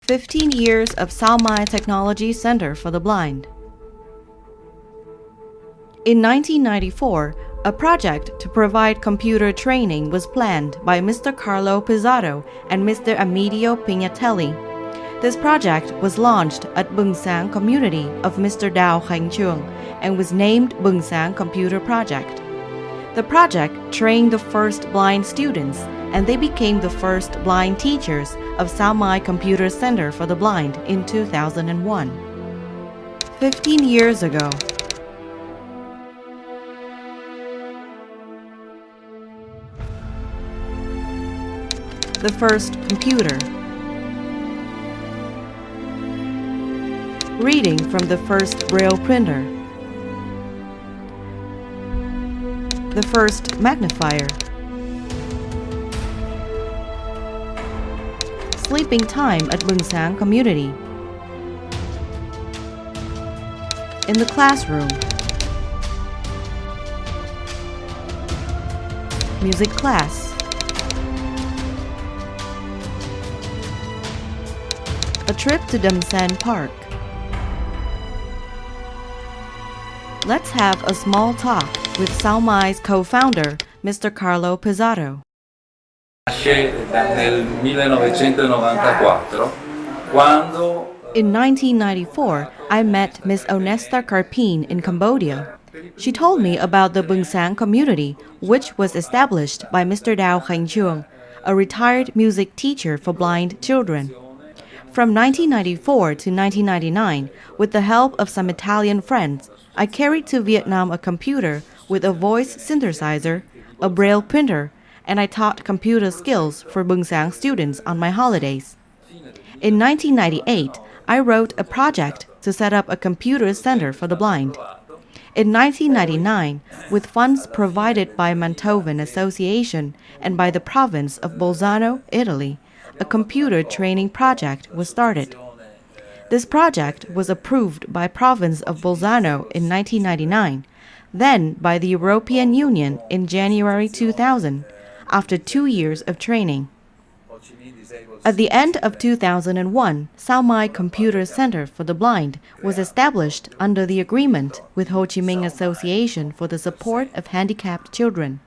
15 Years of Sao Mai Technology Center for the Blind. In 1994, a project to provide computer training was planned by Mr. Carlo Pizzato and Mr. Amedeo Pignatelli. This project was launched at Bung Sang community of Mr. Dao Hengchuang and was named Bung Sang Computer Project. The project trained the first blind students, and they became the first blind teachers of Sao Mai Computer Center for the Blind in 2001. 15 years ago. The first computer. Reading from the first Braille printer. The first magnifier. Sleeping time at Bung Sang community. In the classroom. Music class. A trip to Dam San Park. Let's have a small talk with Sao Mai's co-founder, Mr. Carlo Pizzato. Nasce nel 1994, quando In 1994, I met Miss Onesta Karpin in Cambodia. She told me about the Bung Sang community, which was established by Mr. Dao Hengchuang, a retired music teacher for blind children. From 1994 to 1999, with the help of some Italian friends, I carried to Vietnam a computer with a voice synthesizer, a Braille printer, and I taught computer skills for Bung Sang students on my holidays. In 1998, I wrote a project to set up a computer center for the blind. In 1999, with funds provided by Mantovan Association and by the province of Bolzano, Italy, a computer training project was started. This project was approved by province of Bolzano in 1999, then by the European Union in January 2000, after 2 years of training. At the end of 2001, Sao Mai Computer Center for the Blind was established under the agreement with Ho Chi Minh Association for the Support of Handicapped Children.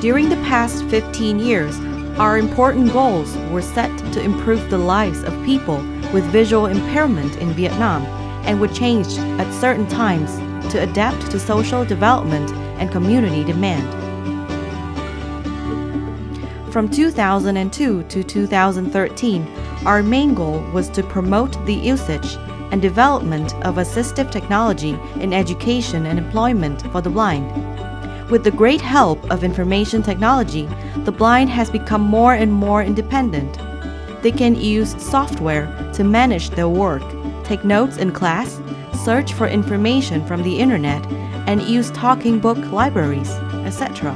During the past 15 years, our important goals were set to improve the lives of people with visual impairment in Vietnam and were changed at certain times to adapt to social development and community demand. From 2002 to 2013, our main goal was to promote the usage and development of assistive technology in education and employment for the blind. With the great help of information technology, the blind has become more and more independent. They can use software to manage their work, take notes in class, search for information from the internet, and use talking book libraries, etc.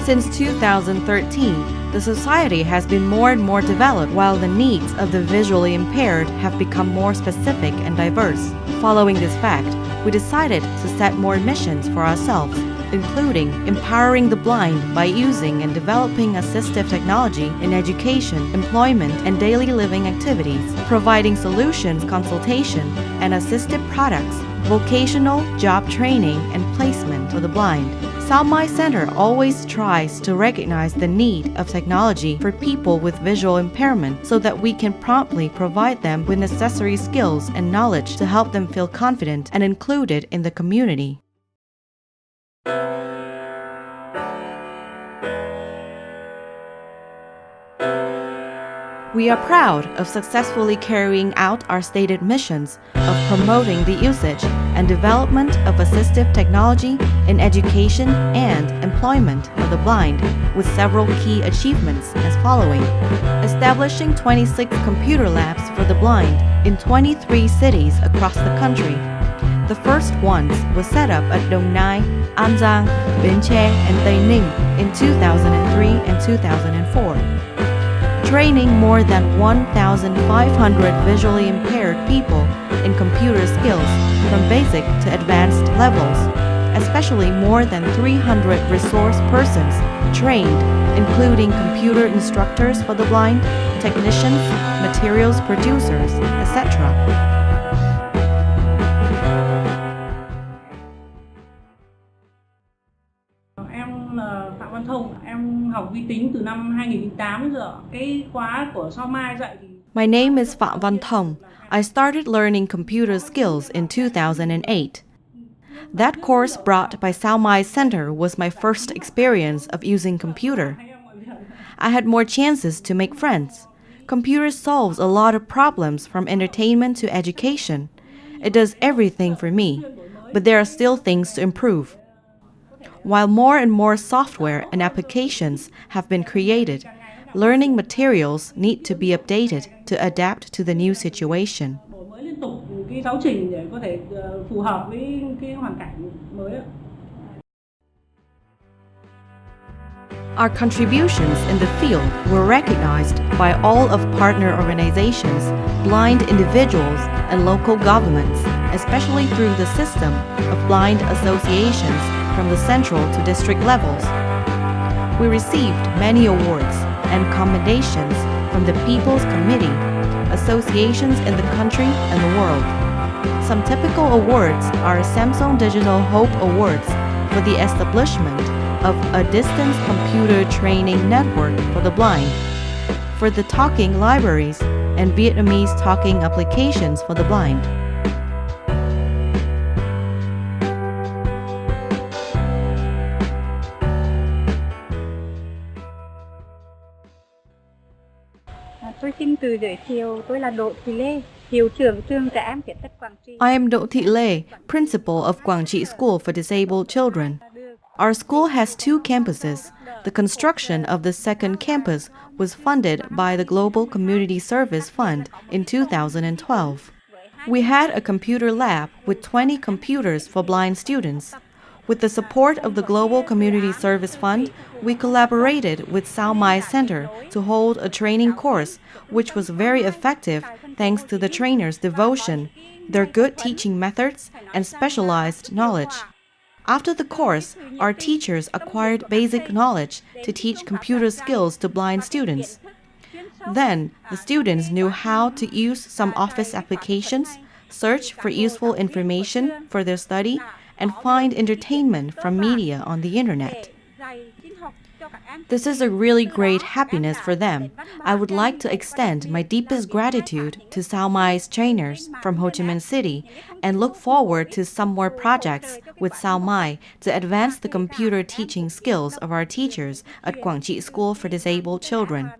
Since 2013, the society has been more and more developed while the needs of the visually impaired have become more specific and diverse. Following this fact, we decided to set more missions for ourselves, including empowering the blind by using and developing assistive technology in education, employment, and daily living activities, providing solutions, consultation, and assistive products, vocational job training, and placement for the blind. Sao Mai Center always tries to recognize the need of technology for people with visual impairment so that we can promptly provide them with necessary skills and knowledge to help them feel confident and included in the community. We are proud of successfully carrying out our stated missions of promoting the usage and development of assistive technology in education and employment for the blind, with several key achievements as following: establishing 26 computer labs for the blind in 23 cities across the country. The first ones were set up at Dong Nai, An Giang, Bến Tre, and Tây Ninh in 2003 and 2004. Training more than 1,500 visually impaired people in computer skills from basic to advanced levels, especially more than 300 resource persons trained, including computer instructors for the blind, technicians, materials producers, etc. Em là Phạm Văn Thông, em học vi tính từ năm 2008 giờ. Cái khóa của Sao Mai dạy thì My name is Phạm Văn Thông. I started learning computer skills in 2008. That course brought by Sao Mai Center was my first experience of using computer. I had more chances to make friends. Computer solves a lot of problems from entertainment to education. It does everything for me, but there are still things to improve. While more and more software and applications have been created, learning materials need to be updated to adapt to the new situation. đổi mới liên tục cái giáo trình để có thể phù hợp với cái hoàn cảnh mới ạ. Our contributions in the field were recognized by all of partner organizations, blind individuals, and local governments, especially through the system of blind associations from the central to district levels. We received many awards and commendations from the People's Committee, associations in the country and the world. Some typical awards are Samsung Digital Hope Awards for the establishment of a distance computer training network for the blind, for the talking libraries, and Vietnamese talking applications for the blind. Tôi xin tự giới thiệu, tôi là Đỗ Thị Lê, hiệu trưởng trường trẻ em khuyết tật Quảng Trị. I am Đỗ Thị Lê, principal of Quảng Trị School for Disabled Children. Our school has two campuses. The construction of the second campus was funded by the Global Community Service Fund in 2012. We had a computer lab with 20 computers for blind students. With the support of the Global Community Service Fund, we collaborated with Sao Mai Center to hold a training course, which was very effective thanks to the trainers' devotion, their good teaching methods, and specialized knowledge. After the course, our teachers acquired basic knowledge to teach computer skills to blind students. Then, the students knew how to use some office applications, search for useful information for their study, and find entertainment from media on the internet. This is a really great happiness for them. I would like to extend my deepest gratitude to Sao Mai's trainers from Ho Chi Minh City and look forward to some more projects with Sao Mai to advance the computer teaching skills of our teachers at Quảng Trị School for Disabled Children.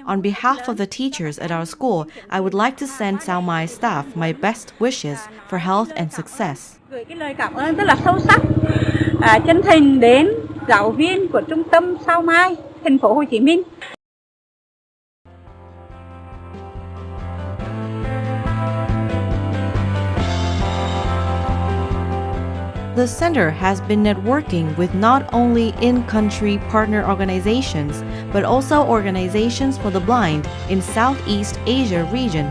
On behalf of the teachers at our school, I would like to send Sao Mai staff my best wishes for health and success. Gửi cái lời cảm ơn rất là sâu sắc, chân thành đến giáo viên của trung tâm Sao Mai, thành phố Hồ Chí Minh. The center has been networking with not only in-country partner organizations, but also organizations for the blind in Southeast Asia region.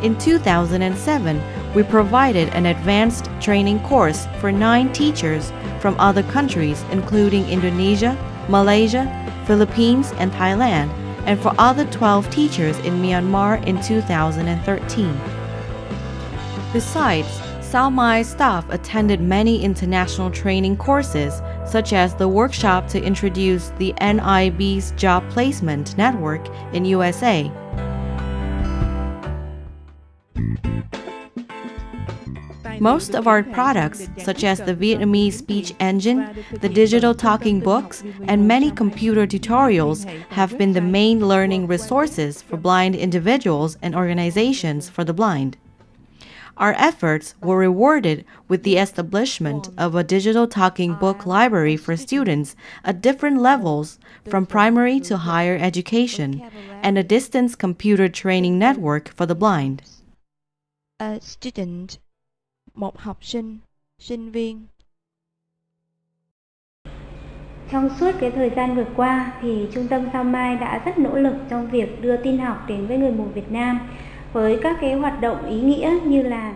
In 2007, we provided an advanced training course for 9 teachers from other countries including Indonesia, Malaysia, Philippines, and Thailand, and for other 12 teachers in Myanmar in 2013. Besides, Sao Mai staff attended many international training courses, such as the workshop to introduce the NIB's job placement network in USA. Most of our products, such as the Vietnamese speech engine, the digital talking books, and many computer tutorials, have been the main learning resources for blind individuals and organizations for the blind. Our efforts were rewarded with the establishment of a digital talking book library for students at different levels, from primary to higher education, and a distance computer training network for the blind. A student, một học sinh, sinh viên. Trong suốt cái thời gian vừa qua thì Trung tâm Sao Mai đã rất nỗ lực trong việc đưa tin học đến với người mù Việt Nam với các cái hoạt động ý nghĩa như là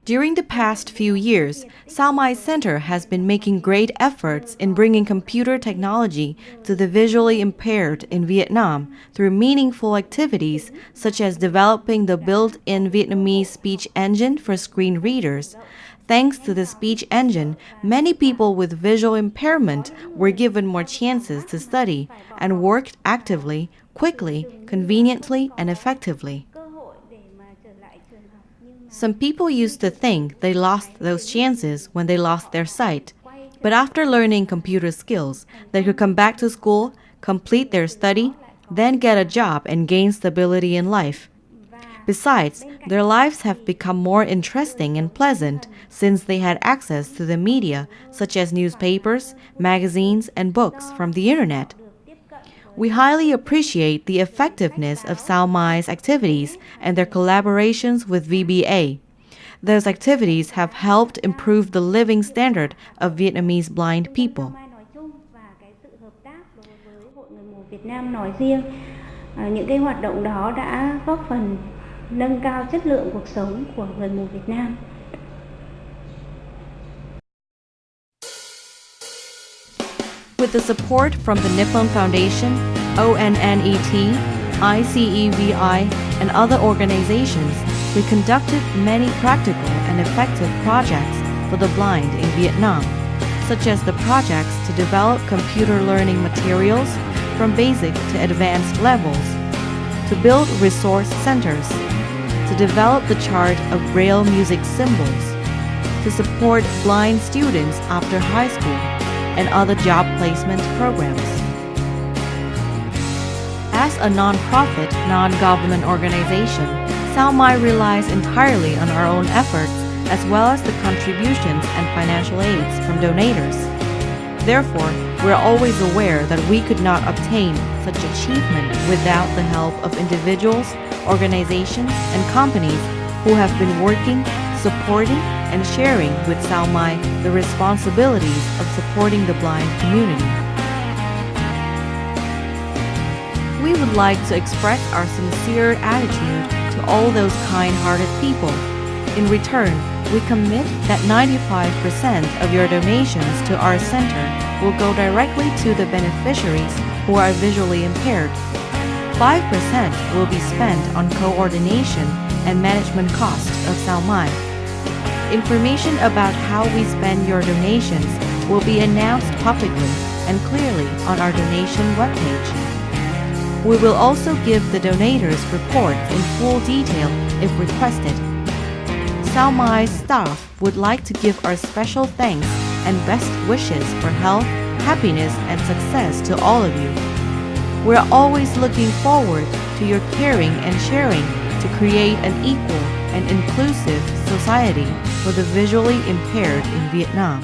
During the past few years, Sao Mai Center has been making great efforts in bringing computer technology to the visually impaired in Vietnam through meaningful activities such as developing the built-in Vietnamese speech engine for screen readers. Thanks to the speech engine, many people with visual impairment were given more chances to study and worked actively, quickly, conveniently, and effectively. Some people used to think they lost those chances when they lost their sight. But after learning computer skills, they could come back to school, complete their study, then get a job and gain stability in life. Besides, their lives have become more interesting and pleasant since they had access to the media such as newspapers, magazines, and books from the internet. We highly appreciate the effectiveness of Sao Mai's activities and their collaborations with VBA. Those activities have helped improve the living standard of Vietnamese blind people. Việt Nam nói riêng, những cái hoạt động đó đã góp phần nâng cao chất lượng cuộc sống của người mù Việt Nam. With the support from the Nippon Foundation, ONNET, ICEVI, and other organizations, we conducted many practical and effective projects for the blind in Vietnam, such as the projects to develop computer learning materials from basic to advanced levels, to build resource centers, to develop the chart of Braille music symbols, to support blind students after high school, and other job placement programs. As a non-profit, non-government organization, Sao Mai relies entirely on our own efforts as well as the contributions and financial aids from donators. Therefore, we're always aware that we could not obtain such achievement without the help of individuals, organizations, and companies who have been working, supporting, and sharing with Sao Mai the responsibilities of supporting the blind community. We would like to express our sincere attitude to all those kind-hearted people. In return, we commit that 95% of your donations to our center will go directly to the beneficiaries who are visually impaired. 5% will be spent on coordination and management costs of Sao Mai. Information about how we spend your donations will be announced publicly and clearly on our donation webpage. We will also give the donators reports in full detail if requested. Sao Mai's staff would like to give our special thanks and best wishes for health, happiness, and success to all of you. We're always looking forward to your caring and sharing to create an equal and inclusive society for the visually impaired in Vietnam.